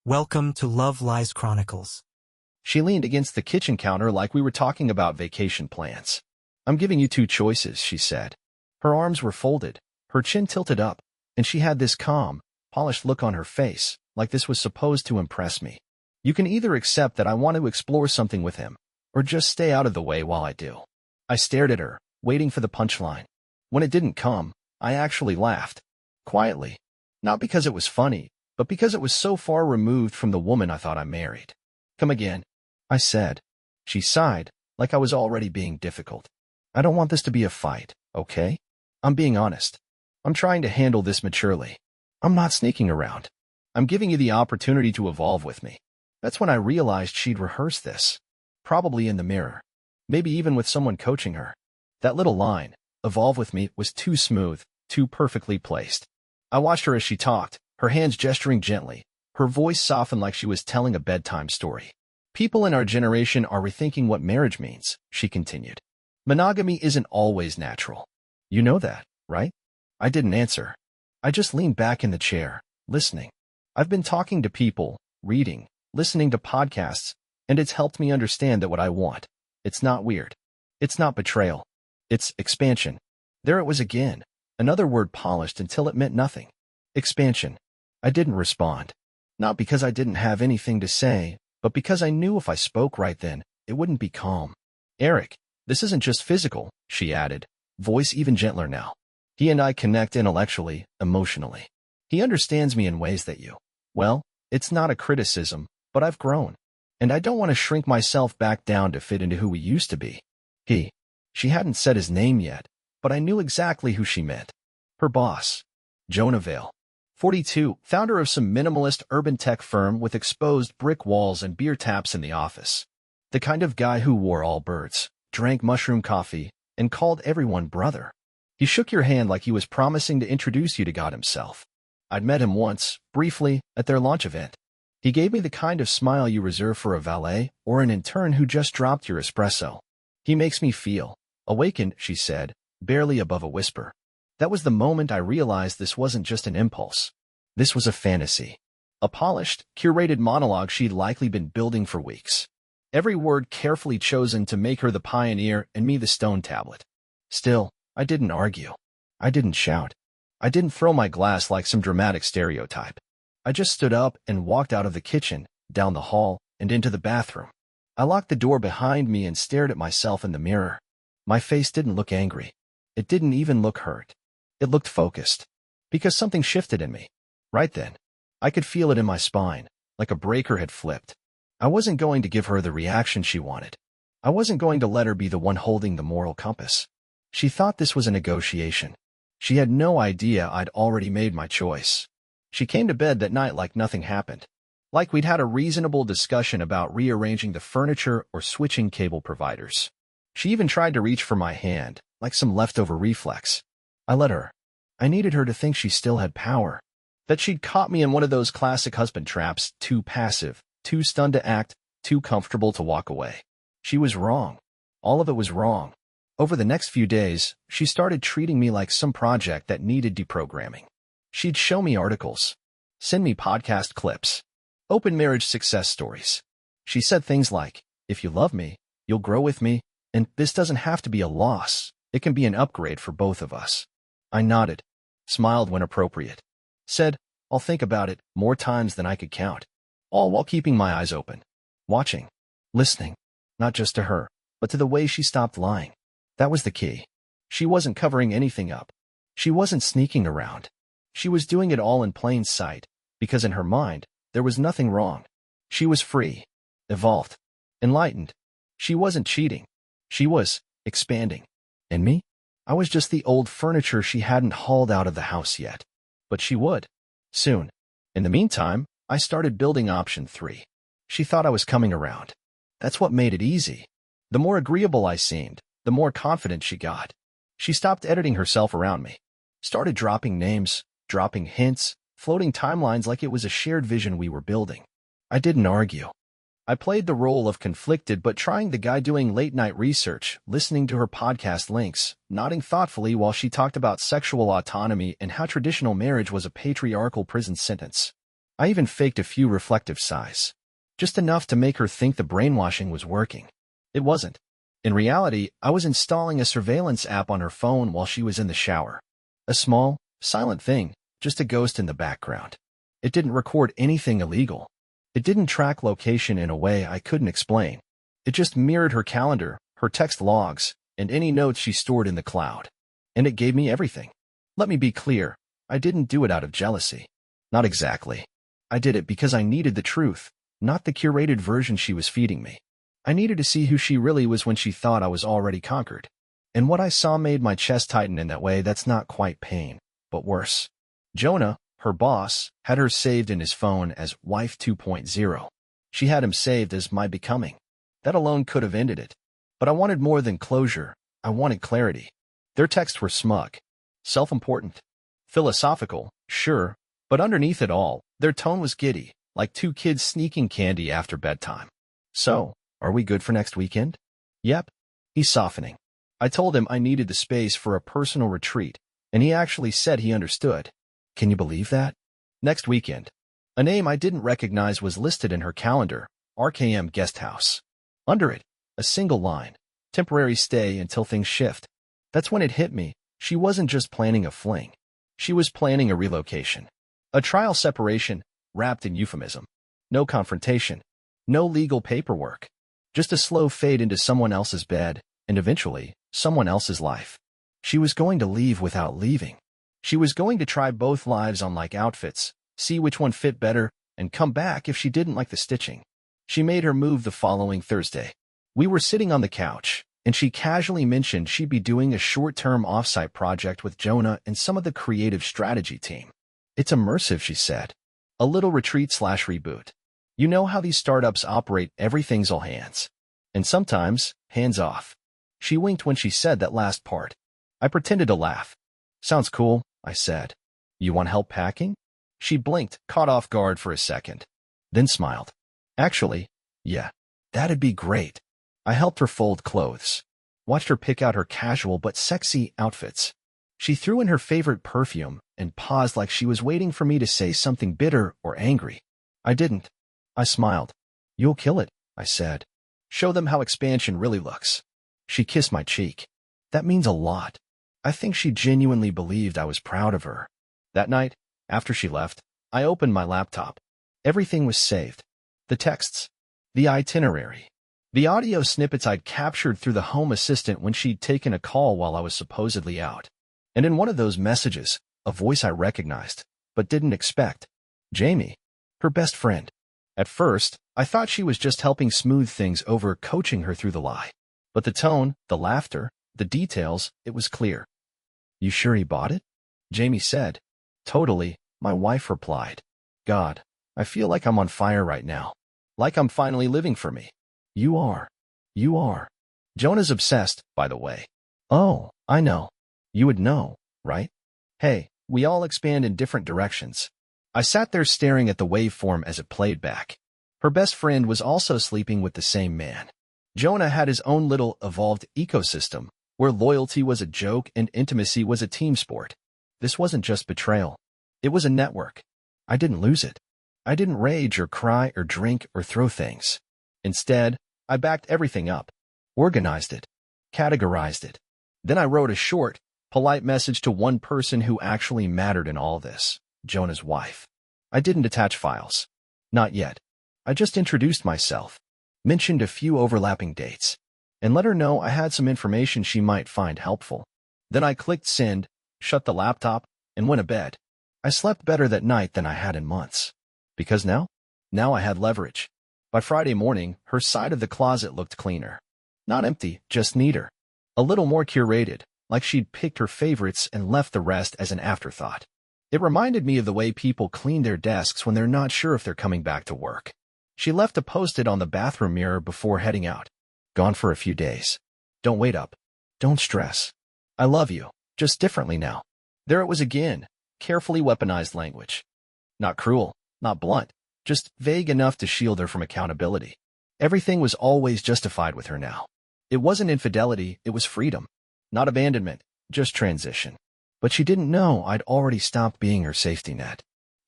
Welcome to Love Lies Chronicles. She leaned against the kitchen counter like we were talking about vacation plans. I'm giving you two choices, she said. Her arms were folded, her chin tilted up, and she had this calm, polished look on her face, like this was supposed to impress me. You can either accept that I want to explore something with him, or just stay out of the way while I do. I stared at her, waiting for the punchline. When it didn't come, I actually laughed. Quietly. Not because it was funny, but because it was so far removed from the woman I thought I married. Come again, I said. She sighed, like I was already being difficult. I don't want this to be a fight, okay? I'm being honest. I'm trying to handle this maturely. I'm not sneaking around. I'm giving you the opportunity to evolve with me. That's when I realized she'd rehearsed this. Probably in the mirror. Maybe even with someone coaching her. That little line, evolve with me, was too smooth, too perfectly placed. I watched her as she talked, her hands gesturing gently, her voice softened like she was telling a bedtime story. People in our generation are rethinking what marriage means, she continued. Monogamy isn't always natural. You know that, right? I didn't answer. I just leaned back in the chair, listening. I've been talking to people, reading, listening to podcasts, and it's helped me understand that what I want, it's not weird. It's not betrayal. It's expansion. There it was again, another word polished until it meant nothing. Expansion. I didn't respond. Not because I didn't have anything to say, but because I knew if I spoke right then, it wouldn't be calm. Eric, this isn't just physical, she added, voice even gentler now. He and I connect intellectually, emotionally. He understands me in ways that you, well, it's not a criticism, but I've grown. And I don't want to shrink myself back down to fit into who we used to be. She hadn't said his name yet, but I knew exactly who she meant. Her boss, Jonah Vale. 42, founder of some minimalist urban tech firm with exposed brick walls and beer taps in the office. The kind of guy who wore all birds, drank mushroom coffee, and called everyone brother. He shook your hand like he was promising to introduce you to God himself. I'd met him once, briefly, at their launch event. He gave me the kind of smile you reserve for a valet or an intern who just dropped your espresso. He makes me feel awakened, she said, barely above a whisper. That was the moment I realized this wasn't just an impulse. This was a fantasy. A polished, curated monologue she'd likely been building for weeks. Every word carefully chosen to make her the pioneer and me the stone tablet. Still, I didn't argue. I didn't shout. I didn't throw my glass like some dramatic stereotype. I just stood up and walked out of the kitchen, down the hall, and into the bathroom. I locked the door behind me and stared at myself in the mirror. My face didn't look angry. It didn't even look hurt. It looked focused. Because something shifted in me. Right then. I could feel it in my spine, like a breaker had flipped. I wasn't going to give her the reaction she wanted. I wasn't going to let her be the one holding the moral compass. She thought this was a negotiation. She had no idea I'd already made my choice. She came to bed that night like nothing happened. Like we'd had a reasonable discussion about rearranging the furniture or switching cable providers. She even tried to reach for my hand, like some leftover reflex. I let her. I needed her to think she still had power. That she'd caught me in one of those classic husband traps, too passive, too stunned to act, too comfortable to walk away. She was wrong. All of it was wrong. Over the next few days, she started treating me like some project that needed deprogramming. She'd show me articles, send me podcast clips, open marriage success stories. She said things like, if you love me, you'll grow with me, and this doesn't have to be a loss. It can be an upgrade for both of us. I nodded, smiled when appropriate, said, I'll think about it, more times than I could count, all while keeping my eyes open, watching, listening, not just to her, but to the way she stopped lying. That was the key. She wasn't covering anything up. She wasn't sneaking around. She was doing it all in plain sight, because in her mind, there was nothing wrong. She was free, evolved, enlightened. She wasn't cheating. She was expanding. And me? I was just the old furniture she hadn't hauled out of the house yet. But she would. Soon. In the meantime, I started building option 3. She thought I was coming around. That's what made it easy. The more agreeable I seemed, the more confident she got. She stopped editing herself around me. Started dropping names, dropping hints, floating timelines like it was a shared vision we were building. I didn't argue. I played the role of conflicted but trying the guy doing late-night research, listening to her podcast links, nodding thoughtfully while she talked about sexual autonomy and how traditional marriage was a patriarchal prison sentence. I even faked a few reflective sighs. Just enough to make her think the brainwashing was working. It wasn't. In reality, I was installing a surveillance app on her phone while she was in the shower. A small, silent thing, just a ghost in the background. It didn't record anything illegal. It didn't track location in a way I couldn't explain. It just mirrored her calendar, her text logs, and any notes she stored in the cloud. And it gave me everything. Let me be clear, I didn't do it out of jealousy. Not exactly. I did it because I needed the truth, not the curated version she was feeding me. I needed to see who she really was when she thought I was already conquered. And what I saw made my chest tighten in that way. That's not quite pain, but worse. Jonah, her boss, had her saved in his phone as Wife 2.0. She had him saved as my becoming. That alone could have ended it. But I wanted more than closure. I wanted clarity. Their texts were smug, self-important, philosophical, sure, but underneath it all, their tone was giddy, like two kids sneaking candy after bedtime. So, are we good for next weekend? Yep. He's softening. I told him I needed the space for a personal retreat, and he actually said he understood. Can you believe that? Next weekend. A name I didn't recognize was listed in her calendar, RKM Guest House. Under it, a single line, temporary stay until things shift. That's when it hit me. She wasn't just planning a fling. She was planning a relocation. A trial separation, wrapped in euphemism. No confrontation. No legal paperwork. Just a slow fade into someone else's bed, and eventually, someone else's life. She was going to leave without leaving. She was going to try both lives on like outfits, see which one fit better, and come back if she didn't like the stitching. She made her move the following Thursday. We were sitting on the couch, and she casually mentioned she'd be doing a short-term off-site project with Jonah and some of the creative strategy team. It's immersive, she said. A little retreat/reboot. You know how these startups operate, everything's all hands. And sometimes, hands off. She winked when she said that last part. I pretended to laugh. Sounds cool, I said. You want help packing? She blinked, caught off guard for a second. Then smiled. Actually, yeah, that'd be great. I helped her fold clothes. Watched her pick out her casual but sexy outfits. She threw in her favorite perfume and paused like she was waiting for me to say something bitter or angry. I didn't. I smiled. You'll kill it, I said. Show them how expansion really looks. She kissed my cheek. That means a lot. I think she genuinely believed I was proud of her. That night, after she left, I opened my laptop. Everything was saved. The texts, the itinerary, the audio snippets I'd captured through the home assistant when she'd taken a call while I was supposedly out. And in one of those messages, a voice I recognized, but didn't expect. Jamie, her best friend. At first, I thought she was just helping smooth things over, coaching her through the lie. But the tone, the laughter, the details, it was clear. You sure he bought it? Jamie said. Totally, my wife replied. God, I feel like I'm on fire right now. Like I'm finally living for me. You are. You are. Jonah's obsessed, by the way. Oh, I know. You would know, right? Hey, we all expand in different directions. I sat there staring at the waveform as it played back. Her best friend was also sleeping with the same man. Jonah had his own little evolved ecosystem, where loyalty was a joke and intimacy was a team sport. This wasn't just betrayal. It was a network. I didn't lose it. I didn't rage or cry or drink or throw things. Instead, I backed everything up, organized it, categorized it. Then I wrote a short, polite message to one person who actually mattered in all this, Jonah's wife. I didn't attach files. Not yet. I just introduced myself, mentioned a few overlapping dates, and let her know I had some information she might find helpful. Then I clicked send, shut the laptop, and went to bed. I slept better that night than I had in months. Because now I had leverage. By Friday morning, her side of the closet looked cleaner. Not empty, just neater. A little more curated, like she'd picked her favorites and left the rest as an afterthought. It reminded me of the way people clean their desks when they're not sure if they're coming back to work. She left a post-it on the bathroom mirror before heading out. Gone for a few days. Don't wait up. Don't stress. I love you, just differently now. There it was again, carefully weaponized language. Not cruel, not blunt, just vague enough to shield her from accountability. Everything was always justified with her now. It wasn't infidelity, it was freedom. Not abandonment, just transition. But she didn't know I'd already stopped being her safety net.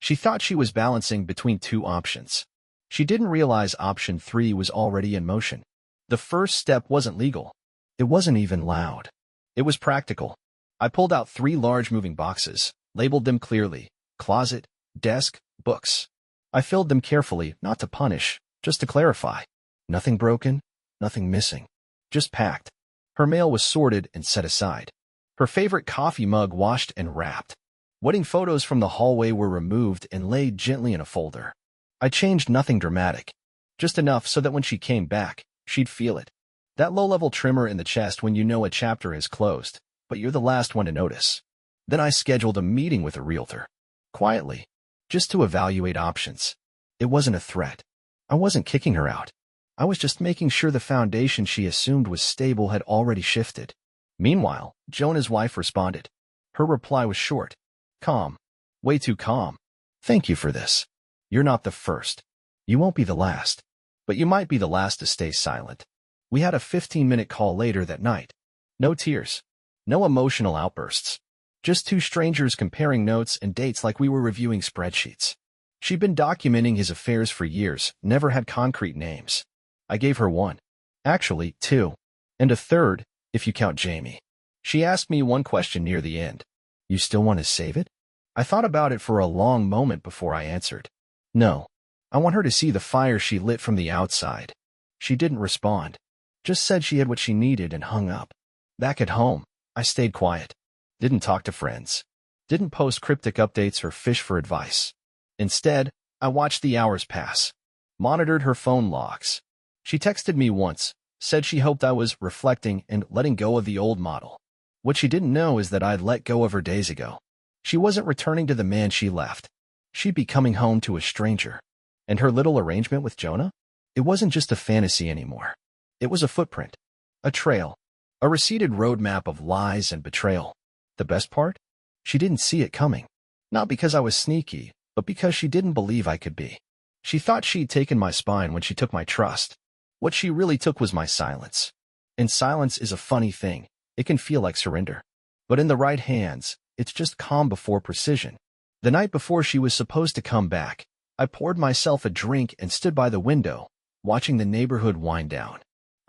She thought she was balancing between two options. She didn't realize option 3 was already in motion. The first step wasn't legal. It wasn't even loud. It was practical. I pulled out 3 large moving boxes, labeled them clearly: closet, desk, books. I filled them carefully, not to punish, just to clarify. Nothing broken, nothing missing. Just packed. Her mail was sorted and set aside. Her favorite coffee mug washed and wrapped. Wedding photos from the hallway were removed and laid gently in a folder. I changed nothing dramatic. Just enough so that when she came back, she'd feel it. That low-level tremor in the chest when you know a chapter is closed, but you're the last one to notice. Then I scheduled a meeting with a realtor. Quietly. Just to evaluate options. It wasn't a threat. I wasn't kicking her out. I was just making sure the foundation she assumed was stable had already shifted. Meanwhile, Jonah's wife responded. Her reply was short. Calm. Way too calm. Thank you for this. You're not the first. You won't be the last. But you might be the last to stay silent. We had a 15-minute call later that night. No tears. No emotional outbursts. Just 2 strangers comparing notes and dates like we were reviewing spreadsheets. She'd been documenting his affairs for years, never had concrete names. I gave her 1. Actually, 2. And a 3rd, if you count Jamie. She asked me one question near the end. You still want to save it? I thought about it for a long moment before I answered. No. I want her to see the fire she lit from the outside. She didn't respond. Just said she had what she needed and hung up. Back at home, I stayed quiet. Didn't talk to friends. Didn't post cryptic updates or fish for advice. Instead, I watched the hours pass. Monitored her phone logs. She texted me once, said she hoped I was reflecting and letting go of the old model. What she didn't know is that I'd let go of her days ago. She wasn't returning to the man she left. She'd be coming home to a stranger. And her little arrangement with Jonah? It wasn't just a fantasy anymore. It was a footprint. A trail. A receded roadmap of lies and betrayal. The best part? She didn't see it coming. Not because I was sneaky, but because she didn't believe I could be. She thought she'd taken my spine when she took my trust. What she really took was my silence. And silence is a funny thing. It can feel like surrender. But in the right hands, it's just calm before precision. The night before she was supposed to come back, I poured myself a drink and stood by the window, watching the neighborhood wind down.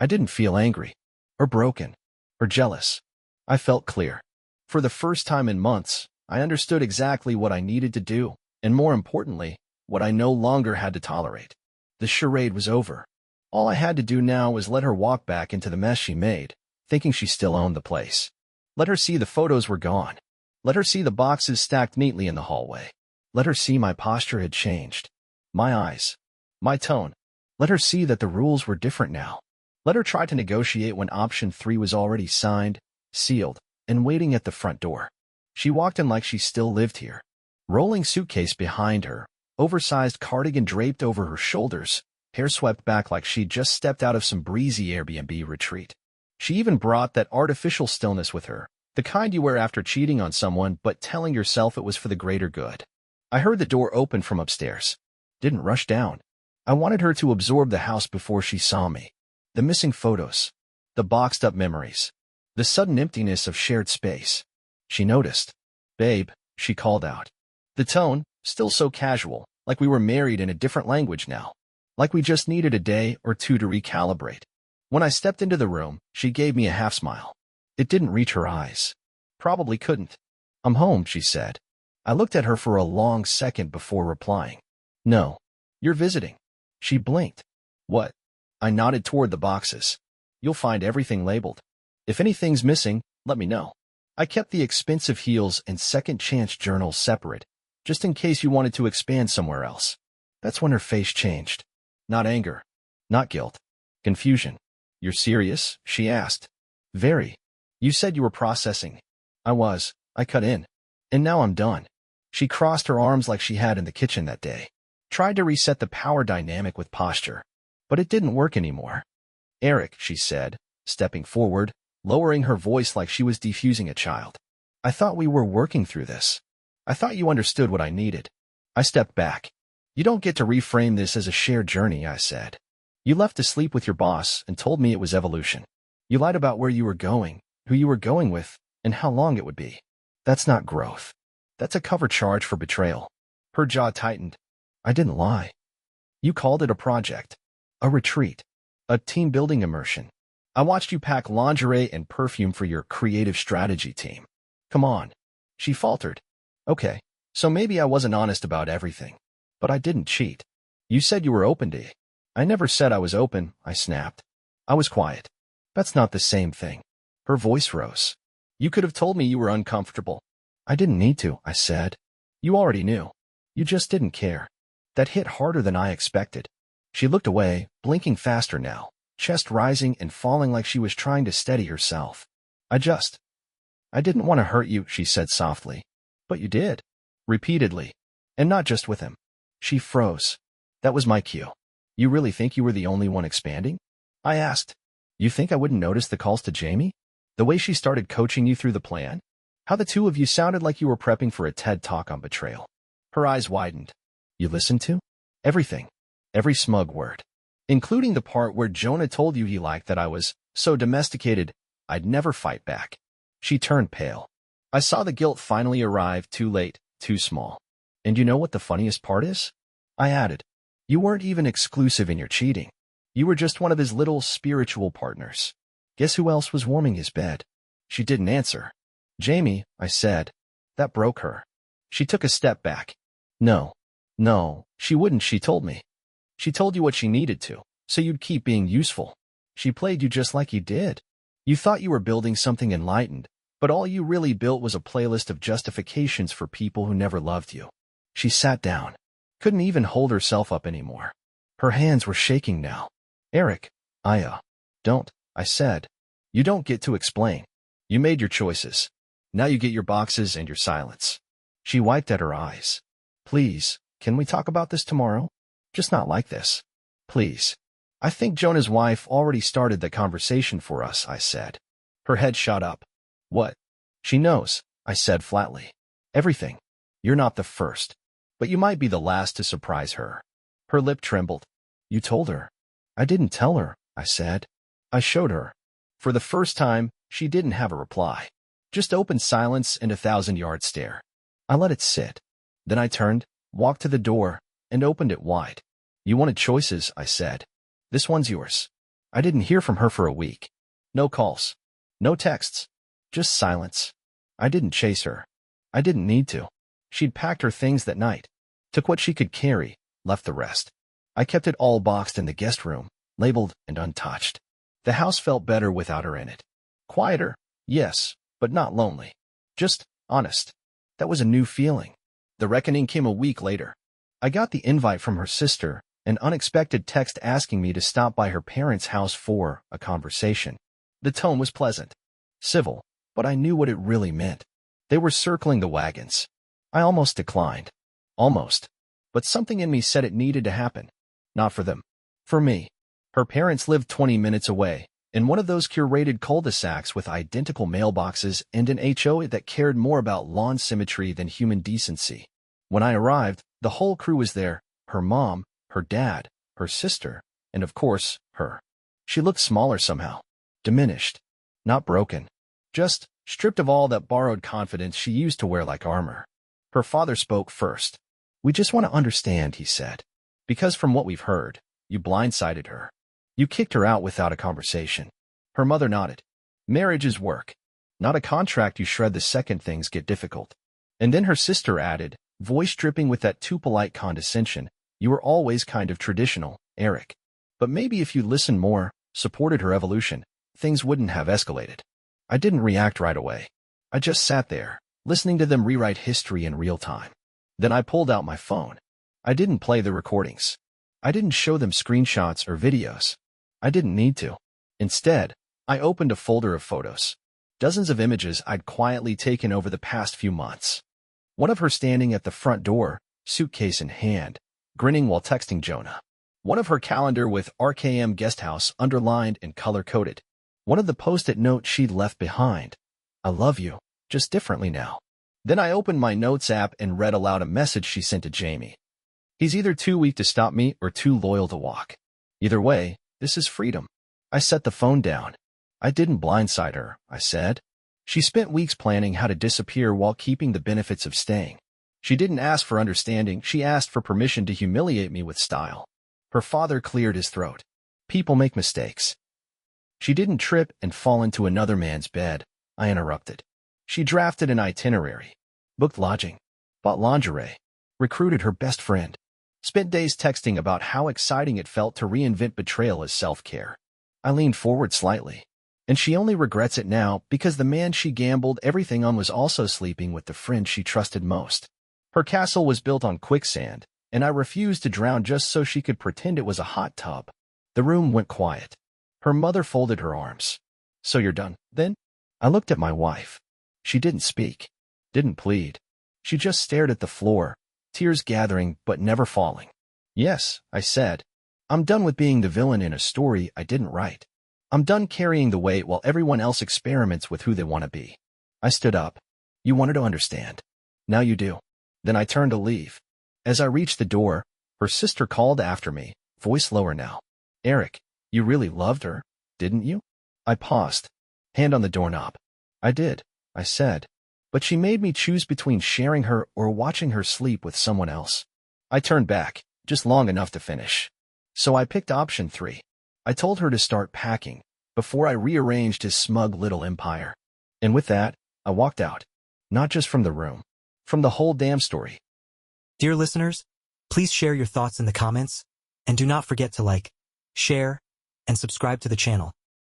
I didn't feel angry, or broken, or jealous. I felt clear. For the first time in months, I understood exactly what I needed to do, and more importantly, what I no longer had to tolerate. The charade was over. All I had to do now was let her walk back into the mess she made, thinking she still owned the place. Let her see the photos were gone. Let her see the boxes stacked neatly in the hallway. Let her see my posture had changed. My eyes. My tone. Let her see that the rules were different now. Let her try to negotiate when option 3 was already signed, sealed, and waiting at the front door. She walked in like she still lived here. Rolling suitcase behind her, oversized cardigan draped over her shoulders, hair swept back like she'd just stepped out of some breezy Airbnb retreat. She even brought that artificial stillness with her, the kind you wear after cheating on someone but telling yourself it was for the greater good. I heard the door open from upstairs. Didn't rush down. I wanted her to absorb the house before she saw me. The missing photos. The boxed-up memories. The sudden emptiness of shared space. She noticed. Babe, she called out. The tone, still so casual, like we were married in a different language now. Like we just needed a day or 2 to recalibrate. When I stepped into the room, she gave me a half-smile. It didn't reach her eyes. Probably couldn't. I'm home, she said. I looked at her for a long second before replying. No. You're visiting. She blinked. What? I nodded toward the boxes. You'll find everything labeled. If anything's missing, let me know. I kept the expensive heels and second chance journals separate, just in case you wanted to expand somewhere else. That's when her face changed. Not anger. Not guilt. Confusion. You're serious? She asked. Very. You said you were processing. I was. I cut in. And now I'm done. She crossed her arms like she had in the kitchen that day. Tried to reset the power dynamic with posture. But it didn't work anymore. Eric, she said, stepping forward, lowering her voice like she was defusing a child. I thought we were working through this. I thought you understood what I needed. I stepped back. You don't get to reframe this as a shared journey, I said. You left to sleep with your boss and told me it was evolution. You lied about where you were going, who you were going with, and how long it would be. That's not growth. That's a cover charge for betrayal. Her jaw tightened. I didn't lie. You called it a project, a retreat, a team-building immersion. I watched you pack lingerie and perfume for your creative strategy team. Come on. She faltered. Okay, so maybe I wasn't honest about everything. But I didn't cheat. You said you were open to it. I never said I was open, I snapped. I was quiet. That's not the same thing. Her voice rose. You could have told me you were uncomfortable. I didn't need to, I said. You already knew. You just didn't care. That hit harder than I expected. She looked away, blinking faster now, chest rising and falling like she was trying to steady herself. I didn't want to hurt you, she said softly. But you did. Repeatedly. And not just with him. She froze. That was my cue. You really think you were the only one expanding? I asked. You think I wouldn't notice the calls to Jamie? The way she started coaching you through the plan? How the two of you sounded like you were prepping for a TED Talk on betrayal. Her eyes widened. You listened to? Everything. Every smug word. Including the part where Jonah told you he liked that I was so domesticated, I'd never fight back. She turned pale. I saw the guilt finally arrive, too late, too small. And you know what the funniest part is? I added. You weren't even exclusive in your cheating. You were just one of his little spiritual partners. Guess who else was warming his bed? She didn't answer. Jamie, I said. That broke her. She took a step back. No, she wouldn't, she told me. She told you what she needed to, so you'd keep being useful. She played you just like you did. You thought you were building something enlightened, but all you really built was a playlist of justifications for people who never loved you. She sat down. Couldn't even hold herself up anymore. Her hands were shaking now. Eric, don't, I said. You don't get to explain. You made your choices. Now you get your boxes and your silence. She wiped at her eyes. Please, can we talk about this tomorrow? Just not like this. Please. I think Jonah's wife already started the conversation for us, I said. Her head shot up. What? She knows, I said flatly. Everything. You're not the first. But you might be the last to surprise her. Her lip trembled. You told her. I didn't tell her, I said. I showed her. For the first time, she didn't have a reply. Just open silence and 1,000-yard stare. I let it sit. Then I turned, walked to the door, and opened it wide. You wanted choices, I said. This one's yours. I didn't hear from her for a week. No calls. No texts. Just silence. I didn't chase her. I didn't need to. She'd packed her things that night. Took what she could carry, left the rest. I kept it all boxed in the guest room, labeled and untouched. The house felt better without her in it. Quieter, yes, but not lonely. Just honest. That was a new feeling. The reckoning came a week later. I got the invite from her sister, an unexpected text asking me to stop by her parents' house for a conversation. The tone was pleasant, civil, but I knew what it really meant. They were circling the wagons. I almost declined. Almost. But something in me said it needed to happen. Not for them. For me. Her parents lived 20 minutes away, in one of those curated cul-de-sacs with identical mailboxes and an HOA that cared more about lawn symmetry than human decency. When I arrived, the whole crew was there, her mom, her dad, her sister, and of course, her. She looked smaller somehow. Diminished. Not broken. Just stripped of all that borrowed confidence she used to wear like armor. Her father spoke first. We just want to understand, he said. Because from what we've heard, you blindsided her. You kicked her out without a conversation. Her mother nodded. Marriage is work. Not a contract you shred the second things get difficult. And then her sister added, voice dripping with that too polite condescension, you were always kind of traditional, Eric. But maybe if you listened more, supported her evolution, things wouldn't have escalated. I didn't react right away. I just sat there, listening to them rewrite history in real time. Then I pulled out my phone. I didn't play the recordings. I didn't show them screenshots or videos. I didn't need to. Instead, I opened a folder of photos. Dozens of images I'd quietly taken over the past few months. One of her standing at the front door, suitcase in hand, grinning while texting Jonah. One of her calendar with RKM Guesthouse underlined and color-coded. One of the post-it notes she'd left behind. I love you, just differently now. Then I opened my notes app and read aloud a message she sent to Jamie. He's either too weak to stop me or too loyal to walk. Either way, this is freedom. I set the phone down. I didn't blindside her, I said. She spent weeks planning how to disappear while keeping the benefits of staying. She didn't ask for understanding, she asked for permission to humiliate me with style. Her father cleared his throat. People make mistakes. She didn't trip and fall into another man's bed, I interrupted. She drafted an itinerary, booked lodging, bought lingerie, recruited her best friend, spent days texting about how exciting it felt to reinvent betrayal as self-care. I leaned forward slightly. And she only regrets it now because the man she gambled everything on was also sleeping with the friend she trusted most. Her castle was built on quicksand, and I refused to drown just so she could pretend it was a hot tub. The room went quiet. Her mother folded her arms. So you're done, then? I looked at my wife. She didn't speak, didn't plead. She just stared at the floor, tears gathering but never falling. Yes, I said. I'm done with being the villain in a story I didn't write. I'm done carrying the weight while everyone else experiments with who they want to be. I stood up. You wanted to understand. Now you do. Then I turned to leave. As I reached the door, her sister called after me, voice lower now. Eric, you really loved her, didn't you? I paused, hand on the doorknob. I did, I said. But she made me choose between sharing her or watching her sleep with someone else. I turned back, just long enough to finish. So I picked option 3. I told her to start packing before I rearranged his smug little empire. And with that, I walked out. Not just from the room, from the whole damn story. Dear listeners, please share your thoughts in the comments, and do not forget to like, share, and subscribe to the channel.